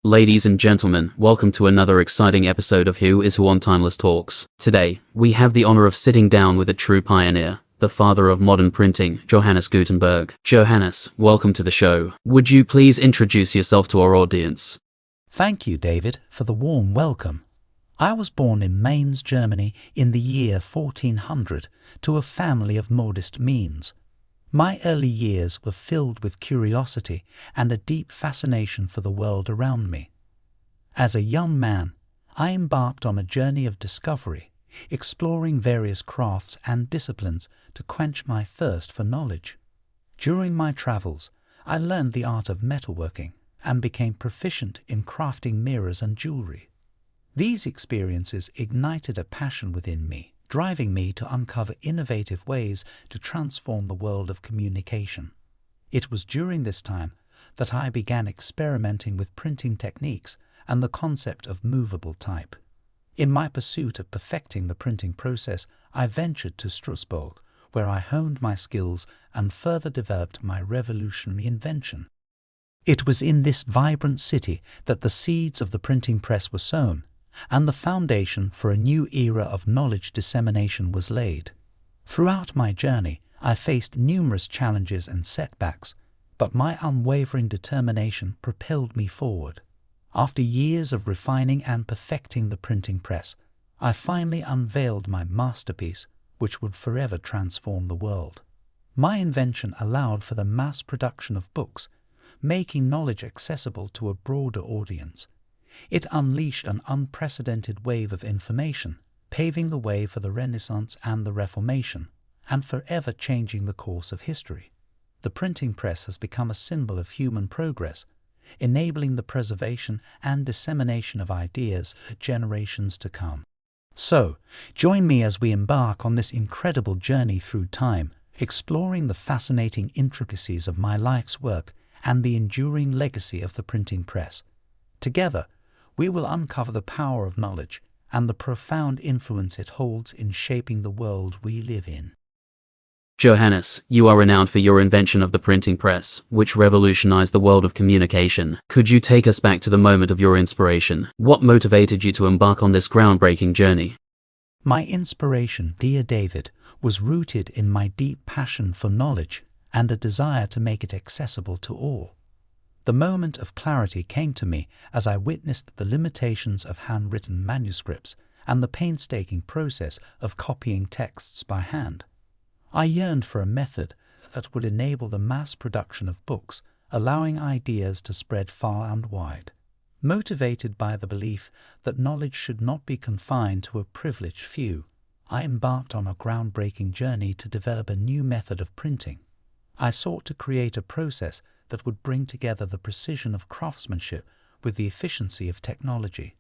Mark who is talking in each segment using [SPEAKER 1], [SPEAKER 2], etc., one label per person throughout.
[SPEAKER 1] Ladies and gentlemen, welcome to another exciting episode of Who is Who on Timeless Talks. Today, we have the honor of sitting down with a true pioneer, the father of modern printing, Johannes Gutenberg. Johannes, welcome to the show. Would you please introduce yourself to our audience?
[SPEAKER 2] Thank you, David, for the warm welcome. I was born in Mainz, Germany in the year 1400 to a family of modest means. My early years were filled with curiosity and a deep fascination for the world around me. As a young man, I embarked on a journey of discovery, exploring various crafts and disciplines to quench my thirst for knowledge. During my travels, I learned the art of metalworking and became proficient in crafting mirrors and jewelry. These experiences ignited a passion within me, driving me to uncover innovative ways to transform the world of communication. It was during this time that I began experimenting with printing techniques and the concept of movable type. In my pursuit of perfecting the printing process, I ventured to Strasbourg, where I honed my skills and further developed my revolutionary invention. It was in this vibrant city that the seeds of the printing press were sown, and the foundation for a new era of knowledge dissemination was laid. Throughout my journey, I faced numerous challenges and setbacks, but my unwavering determination propelled me forward. After years of refining and perfecting the printing press, I finally unveiled my masterpiece, which would forever transform the world. My invention allowed for the mass production of books, making knowledge accessible to a broader audience. It unleashed an unprecedented wave of information, paving the way for the Renaissance and the Reformation, and forever changing the course of history. The printing press has become a symbol of human progress, enabling the preservation and dissemination of ideas for generations to come. So, join me as we embark on this incredible journey through time, exploring the fascinating intricacies of my life's work and the enduring legacy of the printing press. Together, we will uncover the power of knowledge and the profound influence it holds in shaping the world we live in.
[SPEAKER 1] Johannes, you are renowned for your invention of the printing press, which revolutionized the world of communication. Could you take us back to the moment of your inspiration? What motivated you to embark on this groundbreaking journey?
[SPEAKER 2] My inspiration, dear David, was rooted in my deep passion for knowledge and a desire to make it accessible to all. The moment of clarity came to me as I witnessed the limitations of handwritten manuscripts and the painstaking process of copying texts by hand. I yearned for a method that would enable the mass production of books, allowing ideas to spread far and wide. Motivated by the belief that knowledge should not be confined to a privileged few, I embarked on a groundbreaking journey to develop a new method of printing. I sought to create a process that would bring together the precision of craftsmanship with the efficiency of technology.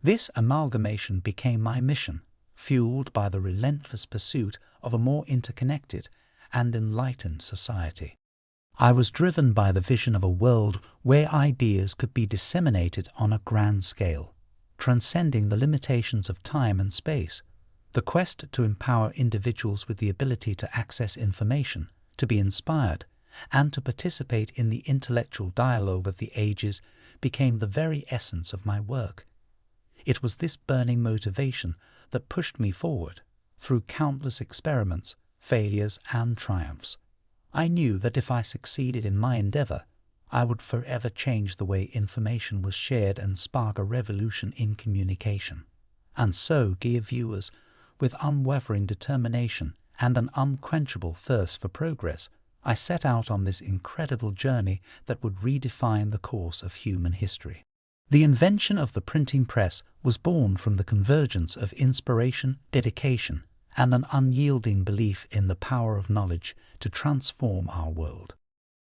[SPEAKER 2] This amalgamation became my mission, fueled by the relentless pursuit of a more interconnected and enlightened society. I was driven by the vision of a world where ideas could be disseminated on a grand scale, transcending the limitations of time and space. The quest to empower individuals with the ability to access information, to be inspired, and to participate in the intellectual dialogue of the ages became the very essence of my work. It was this burning motivation that pushed me forward, through countless experiments, failures, and triumphs. I knew that if I succeeded in my endeavor, I would forever change the way information was shared and spark a revolution in communication. And so, dear viewers, with unwavering determination and an unquenchable thirst for progress, I set out on this incredible journey that would redefine the course of human history. The invention of the printing press was born from the convergence of inspiration, dedication, and an unyielding belief in the power of knowledge to transform our world.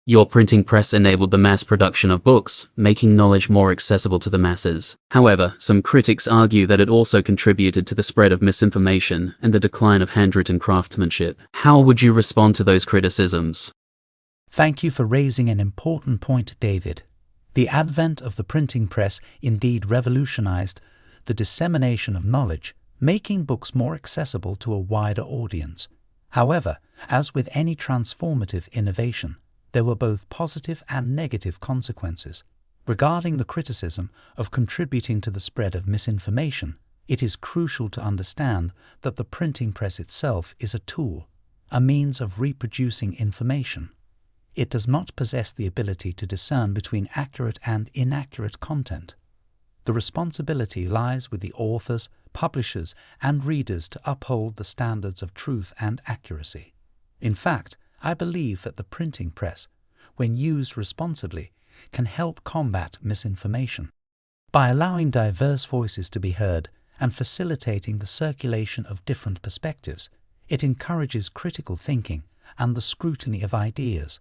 [SPEAKER 1] Your printing press enabled the mass production of books, making knowledge more accessible to the masses. However, some critics argue that it also contributed to the spread of misinformation and the decline of handwritten craftsmanship. How would you respond to those criticisms?
[SPEAKER 2] Thank you for raising an important point, David. The advent of the printing press indeed revolutionized the dissemination of knowledge, making books more accessible to a wider audience. However, as with any transformative innovation, there were both positive and negative consequences. Regarding the criticism of contributing to the spread of misinformation, it is crucial to understand that the printing press itself is a tool, a means of reproducing information. It does not possess the ability to discern between accurate and inaccurate content. The responsibility lies with the authors, publishers, and readers to uphold the standards of truth and accuracy. In fact, I believe that the printing press, when used responsibly, can help combat misinformation. By allowing diverse voices to be heard and facilitating the circulation of different perspectives, it encourages critical thinking and the scrutiny of ideas.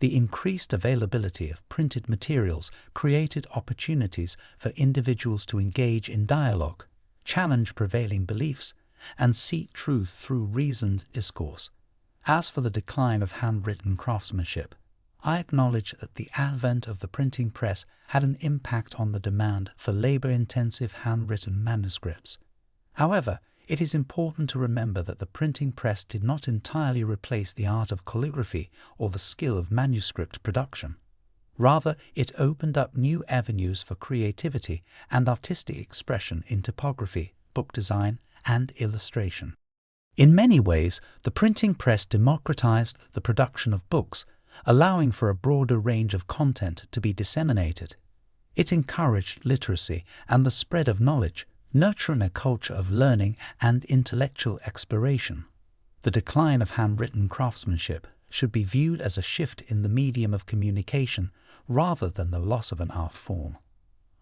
[SPEAKER 2] The increased availability of printed materials created opportunities for individuals to engage in dialogue, challenge prevailing beliefs, and seek truth through reasoned discourse. As for the decline of handwritten craftsmanship, I acknowledge that the advent of the printing press had an impact on the demand for labor-intensive handwritten manuscripts. However, it is important to remember that the printing press did not entirely replace the art of calligraphy or the skill of manuscript production. Rather, it opened up new avenues for creativity and artistic expression in typography, book design, and illustration. In many ways, the printing press democratized the production of books, allowing for a broader range of content to be disseminated. It encouraged literacy and the spread of knowledge, nurturing a culture of learning and intellectual exploration. The decline of handwritten craftsmanship should be viewed as a shift in the medium of communication rather than the loss of an art form.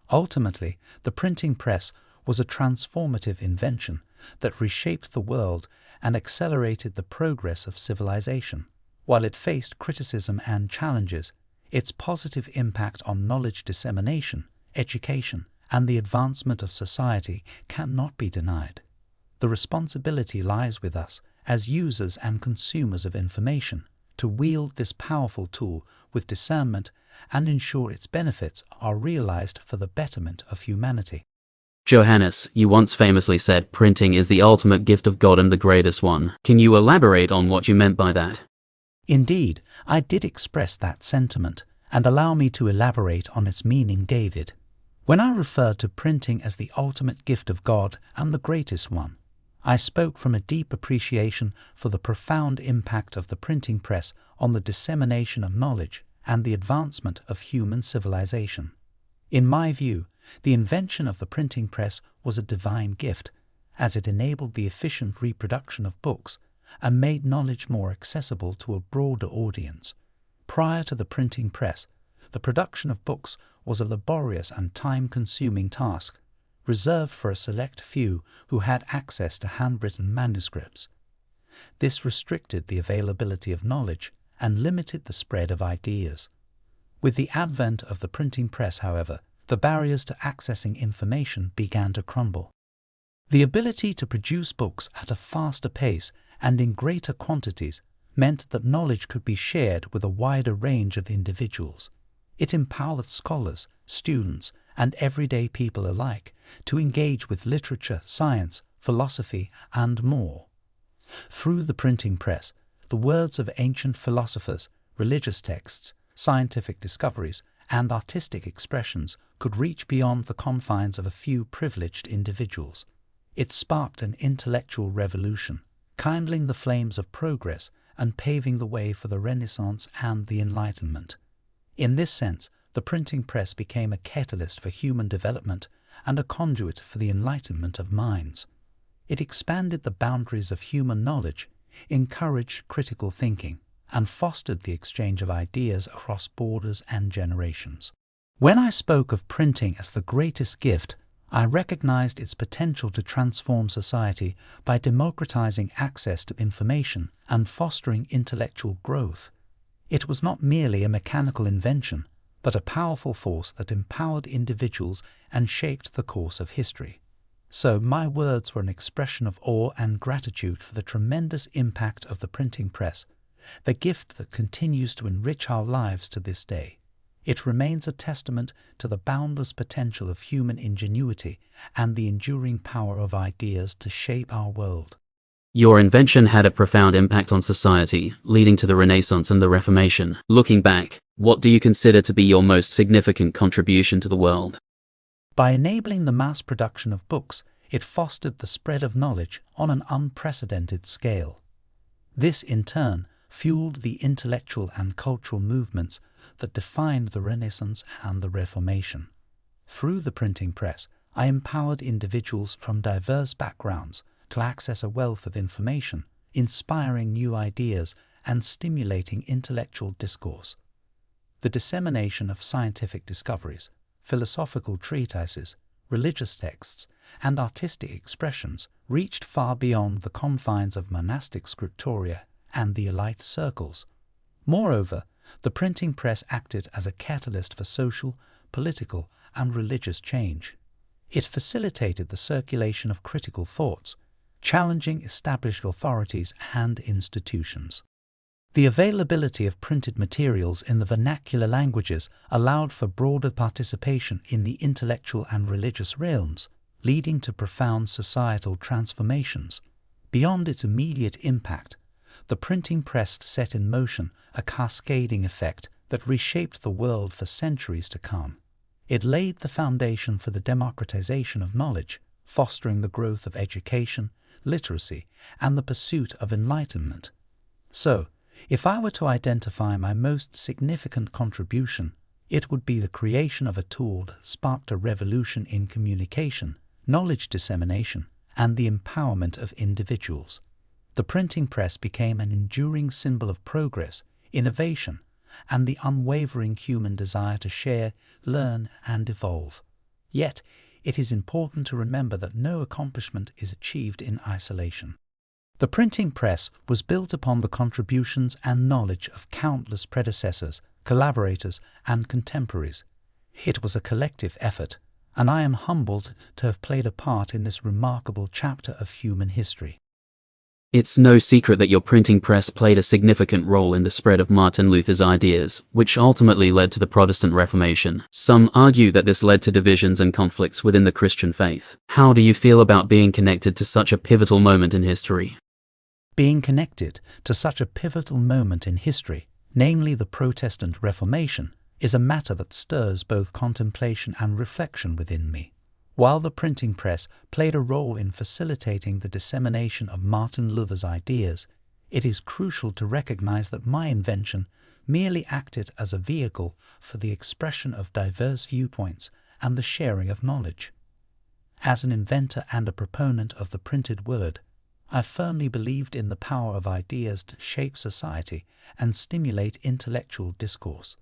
[SPEAKER 2] Ultimately, the printing press was a transformative invention that reshaped the world and accelerated the progress of civilization. While it faced criticism and challenges, its positive impact on knowledge dissemination, education, and the advancement of society cannot be denied. The responsibility lies with us as users and consumers of information to wield this powerful tool with discernment and ensure its benefits are realized for the betterment of humanity.
[SPEAKER 1] Johannes, you once famously said printing is the ultimate gift of God and the greatest one. Can you elaborate on what you meant by that?
[SPEAKER 2] Indeed, I did express that sentiment, and allow me to elaborate on its meaning, David. When I referred to printing as the ultimate gift of God and the greatest one, I spoke from a deep appreciation for the profound impact of the printing press on the dissemination of knowledge and the advancement of human civilization. In my view, the invention of the printing press was a divine gift, as it enabled the efficient reproduction of books and made knowledge more accessible to a broader audience. Prior to the printing press, the production of books was a laborious and time-consuming task, reserved for a select few who had access to handwritten manuscripts. This restricted the availability of knowledge and limited the spread of ideas. With the advent of the printing press, however, the barriers to accessing information began to crumble. The ability to produce books at a faster pace and in greater quantities meant that knowledge could be shared with a wider range of individuals. It empowered scholars, students, and everyday people alike to engage with literature, science, philosophy, and more. Through the printing press, the words of ancient philosophers, religious texts, scientific discoveries, and artistic expressions could reach beyond the confines of a few privileged individuals. It sparked an intellectual revolution, kindling the flames of progress and paving the way for the Renaissance and the Enlightenment. In this sense, the printing press became a catalyst for human development and a conduit for the enlightenment of minds. It expanded the boundaries of human knowledge, encouraged critical thinking, and fostered the exchange of ideas across borders and generations. When I spoke of printing as the greatest gift, I recognized its potential to transform society by democratizing access to information and fostering intellectual growth. It was not merely a mechanical invention, but a powerful force that empowered individuals and shaped the course of history. So my words were an expression of awe and gratitude for the tremendous impact of the printing press, the gift that continues to enrich our lives to this day. It remains a testament to the boundless potential of human ingenuity and the enduring power of ideas to shape our world.
[SPEAKER 1] Your invention had a profound impact on society, leading to the Renaissance and the Reformation. Looking back, what do you consider to be your most significant contribution to the world?
[SPEAKER 2] By enabling the mass production of books, it fostered the spread of knowledge on an unprecedented scale. This, in turn, fueled the intellectual and cultural movements that defined the Renaissance and the Reformation. Through the printing press, I empowered individuals from diverse backgrounds to access a wealth of information, inspiring new ideas and stimulating intellectual discourse. The dissemination of scientific discoveries, philosophical treatises, religious texts, and artistic expressions reached far beyond the confines of monastic scriptoria and the elite circles. Moreover, the printing press acted as a catalyst for social, political, and religious change. It facilitated the circulation of critical thoughts, challenging established authorities and institutions. The availability of printed materials in the vernacular languages allowed for broader participation in the intellectual and religious realms, leading to profound societal transformations. Beyond its immediate impact, the printing press set in motion a cascading effect that reshaped the world for centuries to come. It laid the foundation for the democratization of knowledge, fostering the growth of education, literacy, and the pursuit of enlightenment. So, if I were to identify my most significant contribution, it would be the creation of a tool that sparked a revolution in communication, knowledge dissemination, and the empowerment of individuals. The printing press became an enduring symbol of progress, innovation, and the unwavering human desire to share, learn, and evolve. Yet, it is important to remember that no accomplishment is achieved in isolation. The printing press was built upon the contributions and knowledge of countless predecessors, collaborators, and contemporaries. It was a collective effort, and I am humbled to have played a part in this remarkable chapter of human history.
[SPEAKER 1] It's no secret that your printing press played a significant role in the spread of Martin Luther's ideas, which ultimately led to the Protestant Reformation. Some argue that this led to divisions and conflicts within the Christian faith. How do you feel about being connected to such a pivotal moment in history?
[SPEAKER 2] Being connected to such a pivotal moment in history, namely the Protestant Reformation, is a matter that stirs both contemplation and reflection within me. While the printing press played a role in facilitating the dissemination of Martin Luther's ideas, it is crucial to recognize that my invention merely acted as a vehicle for the expression of diverse viewpoints and the sharing of knowledge. As an inventor and a proponent of the printed word, I firmly believed in the power of ideas to shape society and stimulate intellectual discourse.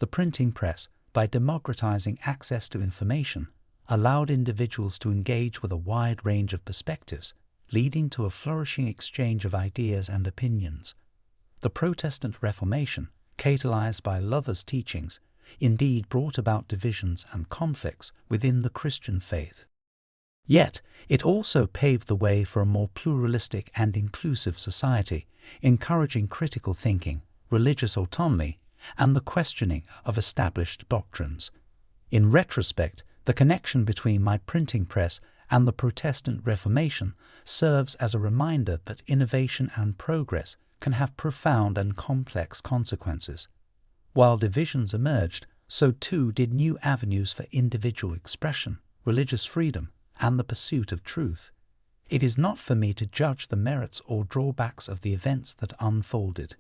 [SPEAKER 2] The printing press, by democratizing access to information, allowed individuals to engage with a wide range of perspectives, leading to a flourishing exchange of ideas and opinions. The Protestant Reformation, catalyzed by Luther's teachings, indeed brought about divisions and conflicts within the Christian faith. Yet, it also paved the way for a more pluralistic and inclusive society, encouraging critical thinking, religious autonomy, and the questioning of established doctrines. In retrospect, the connection between my printing press and the Protestant Reformation serves as a reminder that innovation and progress can have profound and complex consequences. While divisions emerged, so too did new avenues for individual expression, religious freedom, and the pursuit of truth. It is not for me to judge the merits or drawbacks of the events that unfolded.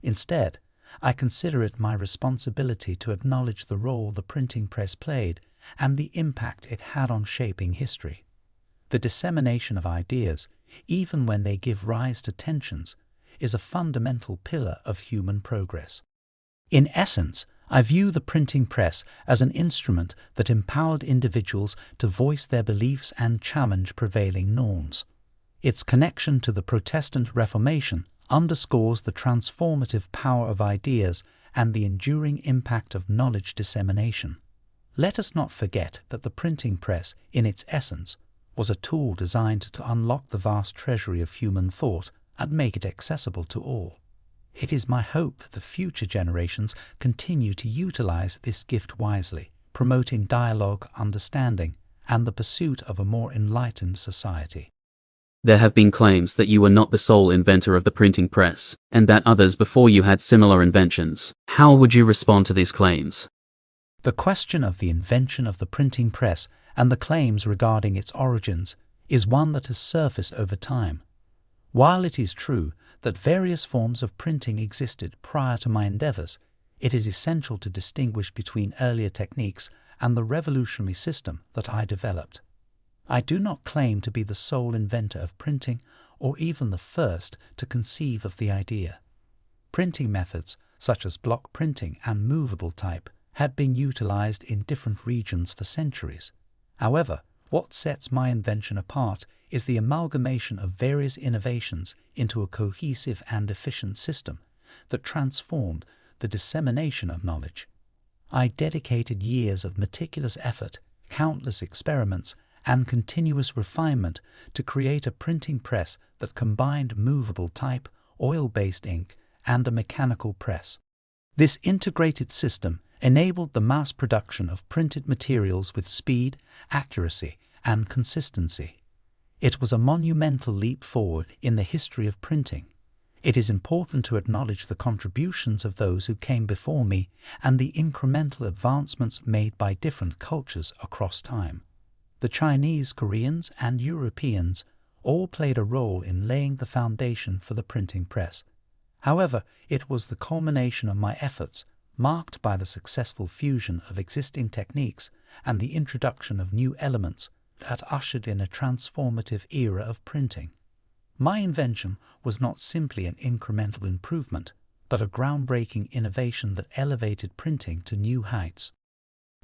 [SPEAKER 2] Instead, I consider it my responsibility to acknowledge the role the printing press played and the impact it had on shaping history. The dissemination of ideas, even when they give rise to tensions, is a fundamental pillar of human progress. In essence, I view the printing press as an instrument that empowered individuals to voice their beliefs and challenge prevailing norms. Its connection to the Protestant Reformation underscores the transformative power of ideas and the enduring impact of knowledge dissemination. Let us not forget that the printing press, in its essence, was a tool designed to unlock the vast treasury of human thought and make it accessible to all. It is my hope that future generations continue to utilize this gift wisely, promoting dialogue, understanding, and the pursuit of a more enlightened society.
[SPEAKER 1] There have been claims that you were not the sole inventor of the printing press, and that others before you had similar inventions. How would you respond to these claims?
[SPEAKER 2] The question of the invention of the printing press and the claims regarding its origins is one that has surfaced over time. While it is true that various forms of printing existed prior to my endeavors, it is essential to distinguish between earlier techniques and the revolutionary system that I developed. I do not claim to be the sole inventor of printing or even the first to conceive of the idea. Printing methods such as block printing and movable type had been utilized in different regions for centuries. However, what sets my invention apart is the amalgamation of various innovations into a cohesive and efficient system that transformed the dissemination of knowledge. I dedicated years of meticulous effort, countless experiments, and continuous refinement to create a printing press that combined movable type, oil-based ink, and a mechanical press. This integrated system enabled the mass production of printed materials with speed, accuracy, and consistency. It was a monumental leap forward in the history of printing. It is important to acknowledge the contributions of those who came before me and the incremental advancements made by different cultures across time. The Chinese, Koreans, and Europeans all played a role in laying the foundation for the printing press. However, it was the culmination of my efforts, marked by the successful fusion of existing techniques and the introduction of new elements, that ushered in a transformative era of printing. My invention was not simply an incremental improvement, but a groundbreaking innovation that elevated printing to new heights.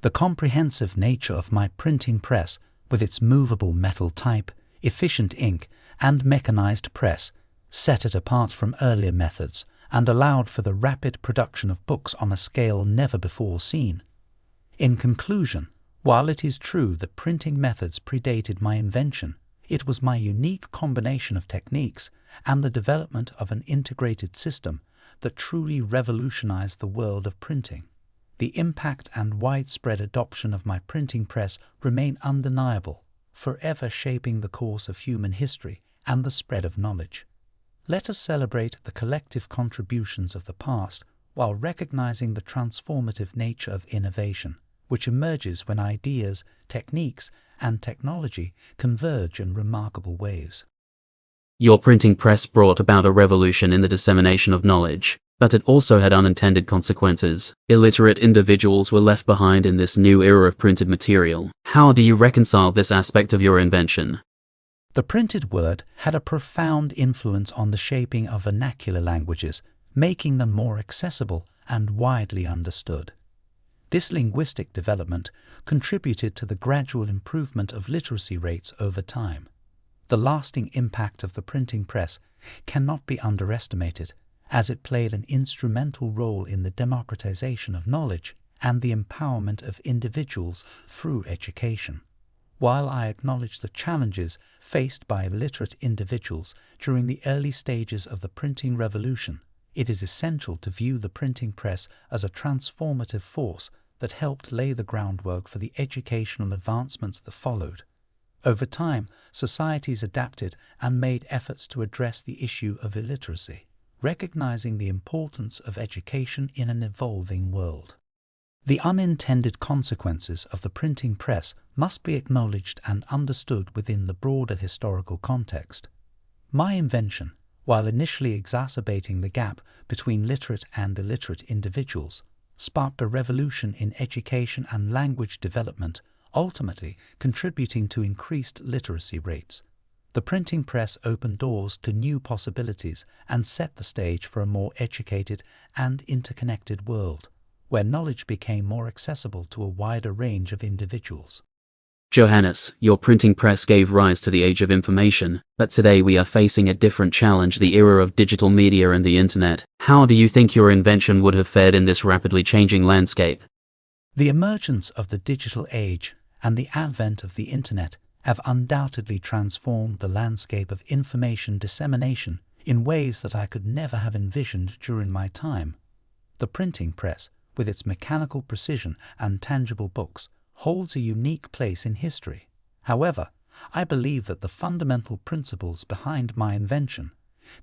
[SPEAKER 2] The comprehensive nature of my printing press, with its movable metal type, efficient ink, and mechanized press, set it apart from earlier methods and allowed for the rapid production of books on a scale never before seen. In conclusion, while it is true that printing methods predated my invention, it was my unique combination of techniques and the development of an integrated system that truly revolutionized the world of printing. The impact and widespread adoption of my printing press remain undeniable, forever shaping the course of human history and the spread of knowledge. Let us celebrate the collective contributions of the past while recognizing the transformative nature of innovation, which emerges when ideas, techniques, and technology converge in remarkable ways.
[SPEAKER 1] Your printing press brought about a revolution in the dissemination of knowledge, but it also had unintended consequences. Illiterate individuals were left behind in this new era of printed material. How do you reconcile this aspect of your invention?
[SPEAKER 2] The printed word had a profound influence on the shaping of vernacular languages, making them more accessible and widely understood. This linguistic development contributed to the gradual improvement of literacy rates over time. The lasting impact of the printing press cannot be underestimated, as it played an instrumental role in the democratization of knowledge and the empowerment of individuals through education. While I acknowledge the challenges faced by illiterate individuals during the early stages of the printing revolution, it is essential to view the printing press as a transformative force that helped lay the groundwork for the educational advancements that followed. Over time, societies adapted and made efforts to address the issue of illiteracy, recognizing the importance of education in an evolving world. The unintended consequences of the printing press must be acknowledged and understood within the broader historical context. My invention, while initially exacerbating the gap between literate and illiterate individuals, sparked a revolution in education and language development, ultimately contributing to increased literacy rates. The printing press opened doors to new possibilities and set the stage for a more educated and interconnected world, where knowledge became more accessible to a wider range of individuals.
[SPEAKER 1] Johannes, your printing press gave rise to the age of information, but today we are facing a different challenge, the era of digital media and the internet. How do you think your invention would have fared in this rapidly changing landscape?
[SPEAKER 2] The emergence of the digital age and the advent of the internet have undoubtedly transformed the landscape of information dissemination in ways that I could never have envisioned during my time. The printing press, with its mechanical precision and tangible books, holds a unique place in history. However, I believe that the fundamental principles behind my invention,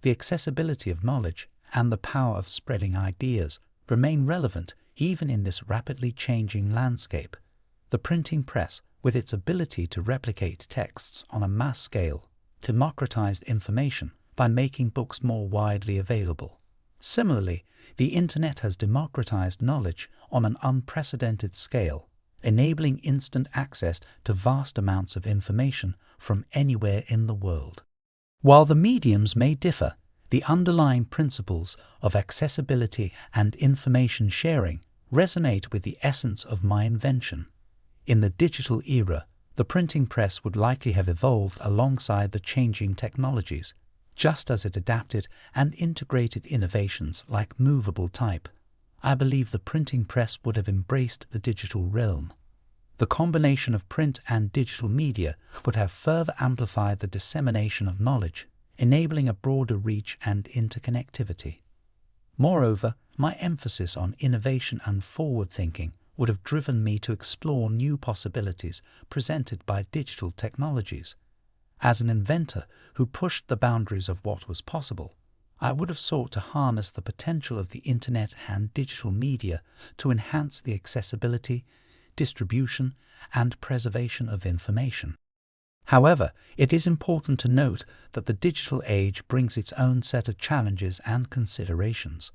[SPEAKER 2] the accessibility of knowledge, and the power of spreading ideas remain relevant even in this rapidly changing landscape. The printing press, with its ability to replicate texts on a mass scale, democratized information by making books more widely available. Similarly, the Internet has democratized knowledge on an unprecedented scale, enabling instant access to vast amounts of information from anywhere in the world. While the mediums may differ, the underlying principles of accessibility and information sharing resonate with the essence of my invention. In the digital era, the printing press would likely have evolved alongside the changing technologies, just as it adapted and integrated innovations like movable type. I believe the printing press would have embraced the digital realm. The combination of print and digital media would have further amplified the dissemination of knowledge, enabling a broader reach and interconnectivity. Moreover, my emphasis on innovation and forward-thinking would have driven me to explore new possibilities presented by digital technologies. As an inventor who pushed the boundaries of what was possible, I would have sought to harness the potential of the Internet and digital media to enhance the accessibility, distribution, and preservation of information. However, it is important to note that the digital age brings its own set of challenges and considerations.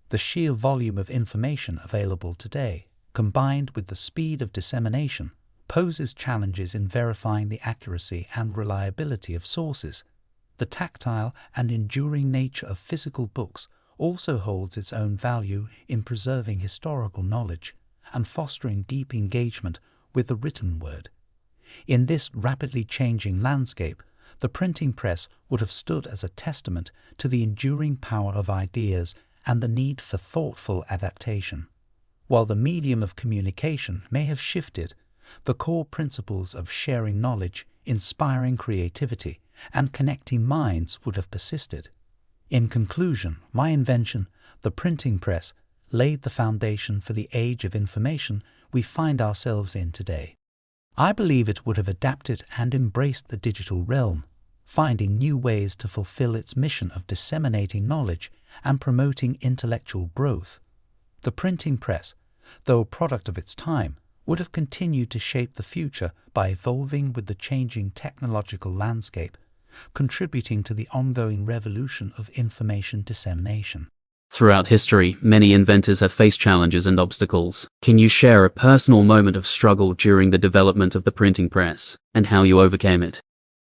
[SPEAKER 2] The sheer volume of information available today, combined with the speed of dissemination, poses challenges in verifying the accuracy and reliability of sources. The tactile and enduring nature of physical books also holds its own value in preserving historical knowledge and fostering deep engagement with the written word. In this rapidly changing landscape, the printing press would have stood as a testament to the enduring power of ideas and the need for thoughtful adaptation. While the medium of communication may have shifted, the core principles of sharing knowledge, inspiring creativity, and connecting minds would have persisted. In conclusion, my invention, the printing press, laid the foundation for the age of information we find ourselves in today. I believe it would have adapted and embraced the digital realm, finding new ways to fulfill its mission of disseminating knowledge and promoting intellectual growth. The printing press, though a product of its time, would have continued to shape the future by evolving with the changing technological landscape, contributing to the ongoing revolution of information dissemination.
[SPEAKER 1] Throughout history, many inventors have faced challenges and obstacles. Can you share a personal moment of struggle during the development of the printing press, and how you overcame it?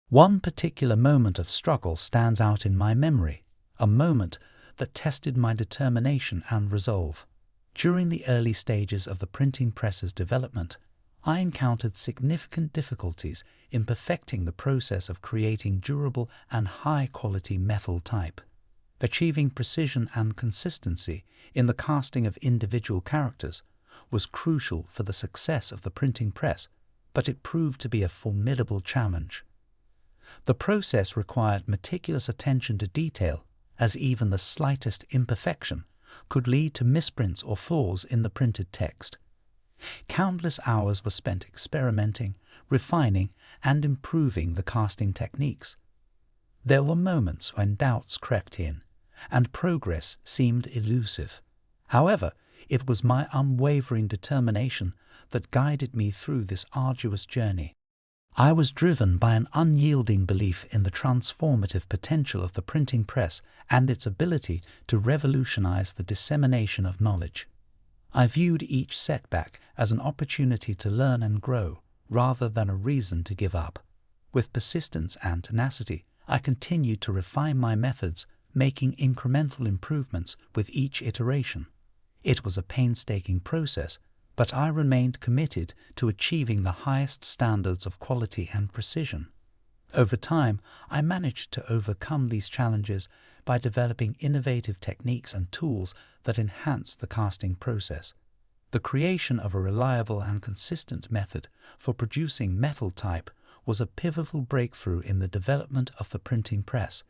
[SPEAKER 2] One particular moment of struggle stands out in my memory, a moment that tested my determination and resolve. During the early stages of the printing press's development, I encountered significant difficulties in perfecting the process of creating durable and high-quality metal type. Achieving precision and consistency in the casting of individual characters was crucial for the success of the printing press, but it proved to be a formidable challenge. The process required meticulous attention to detail, as even the slightest imperfection could lead to misprints or flaws in the printed text. Countless hours were spent experimenting, refining, and improving the casting techniques. There were moments when doubts crept in, and progress seemed elusive. However, it was my unwavering determination that guided me through this arduous journey. I was driven by an unyielding belief in the transformative potential of the printing press and its ability to revolutionize the dissemination of knowledge. I viewed each setback as an opportunity to learn and grow, rather than a reason to give up. With persistence and tenacity, I continued to refine my methods, making incremental improvements with each iteration. It was a painstaking process, but I remained committed to achieving the highest standards of quality and precision. Over time, I managed to overcome these challenges by developing innovative techniques and tools that enhance the casting process. The creation of a reliable and consistent method for producing metal type was a pivotal breakthrough in the development of the printing press.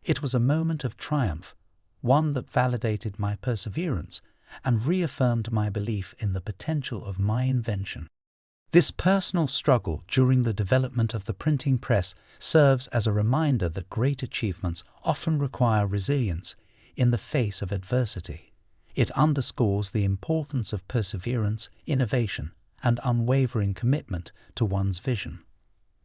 [SPEAKER 2] It was a moment of triumph, one that validated my perseverance and reaffirmed my belief in the potential of my invention. This personal struggle during the development of the printing press serves as a reminder that great achievements often require resilience in the face of adversity. It underscores the importance of perseverance, innovation, and unwavering commitment to one's vision.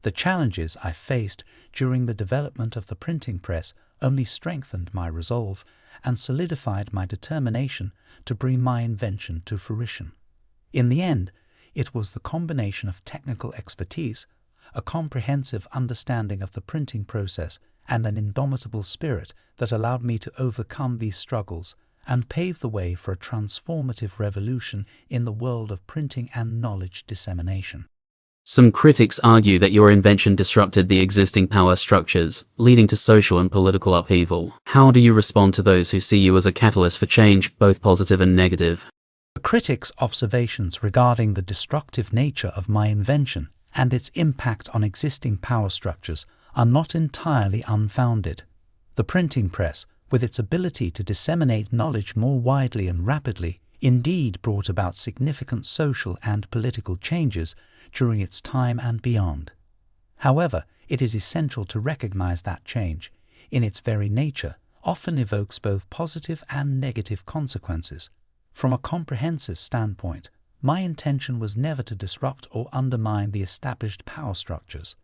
[SPEAKER 2] The challenges I faced during the development of the printing press only strengthened my resolve and solidified my determination to bring my invention to fruition. In the end, it was the combination of technical expertise, a comprehensive understanding of the printing process, and an indomitable spirit that allowed me to overcome these struggles and pave the way for a transformative revolution in the world of printing and knowledge dissemination.
[SPEAKER 1] Some critics argue that your invention disrupted the existing power structures, leading to social and political upheaval. How do you respond to those who see you as a catalyst for change, both positive and negative?
[SPEAKER 2] The critics' observations regarding the destructive nature of my invention and its impact on existing power structures are not entirely unfounded. The printing press, with its ability to disseminate knowledge more widely and rapidly, indeed brought about significant social and political changes during its time and beyond. However, it is essential to recognize that change, in its very nature, often evokes both positive and negative consequences. From a comprehensive standpoint, my intention was never to disrupt or undermine the established power structures.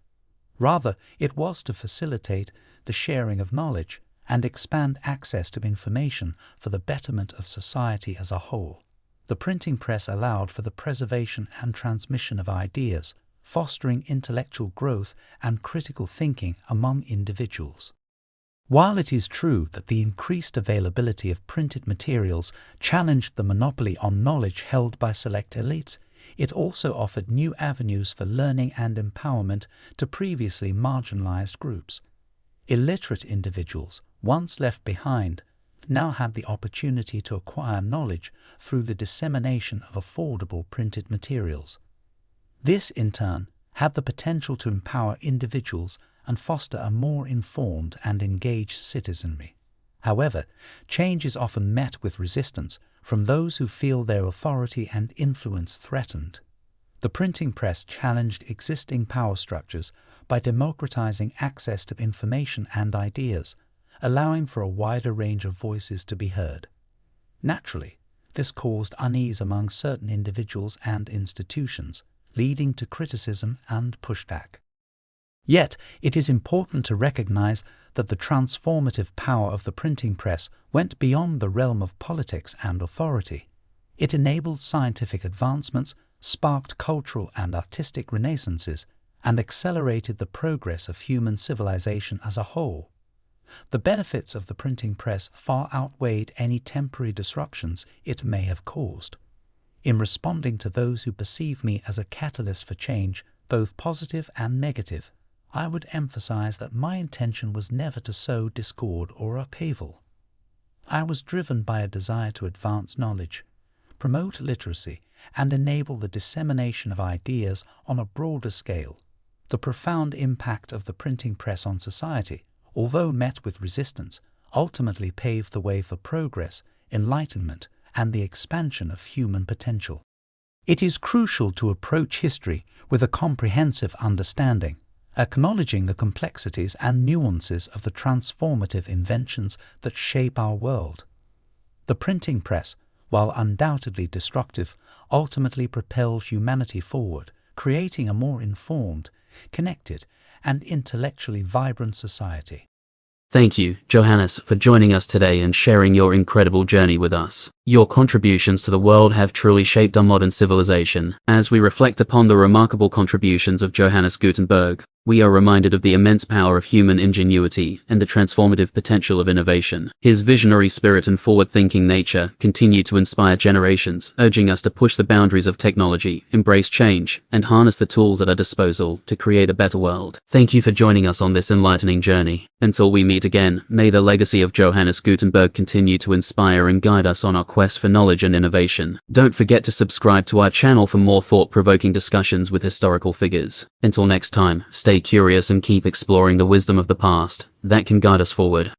[SPEAKER 2] Rather, it was to facilitate the sharing of knowledge and expand access to information for the betterment of society as a whole. The printing press allowed for the preservation and transmission of ideas, fostering intellectual growth and critical thinking among individuals. While it is true that the increased availability of printed materials challenged the monopoly on knowledge held by select elites, it also offered new avenues for learning and empowerment to previously marginalized groups. Illiterate individuals, once left behind, now had the opportunity to acquire knowledge through the dissemination of affordable printed materials. This, in turn, had the potential to empower individuals and foster a more informed and engaged citizenry. However, change is often met with resistance from those who feel their authority and influence threatened. The printing press challenged existing power structures by democratizing access to information and ideas, allowing for a wider range of voices to be heard. Naturally, this caused unease among certain individuals and institutions, leading to criticism and pushback. Yet, it is important to recognize that the transformative power of the printing press went beyond the realm of politics and authority. It enabled scientific advancements, sparked cultural and artistic renaissances, and accelerated the progress of human civilization as a whole. The benefits of the printing press far outweighed any temporary disruptions it may have caused. In responding to those who perceive me as a catalyst for change, both positive and negative, I would emphasize that my intention was never to sow discord or upheaval. I was driven by a desire to advance knowledge, promote literacy, and enable the dissemination of ideas on a broader scale. The profound impact of the printing press on society, although met with resistance, ultimately paved the way for progress, enlightenment, and the expansion of human potential. It is crucial to approach history with a comprehensive understanding, acknowledging the complexities and nuances of the transformative inventions that shape our world. The printing press, while undoubtedly destructive, ultimately propelled humanity forward, creating a more informed, connected, and intellectually vibrant society.
[SPEAKER 1] Thank you, Johannes, for joining us today and sharing your incredible journey with us. Your contributions to the world have truly shaped our modern civilization. As we reflect upon the remarkable contributions of Johannes Gutenberg, we are reminded of the immense power of human ingenuity and the transformative potential of innovation. His visionary spirit and forward-thinking nature continue to inspire generations, urging us to push the boundaries of technology, embrace change, and harness the tools at our disposal to create a better world. Thank you for joining us on this enlightening journey. Until we meet again, may the legacy of Johannes Gutenberg continue to inspire and guide us on our quest for knowledge and innovation. Don't forget to subscribe to our channel for more thought-provoking discussions with historical figures. Until next time, stay curious and keep exploring the wisdom of the past that can guide us forward.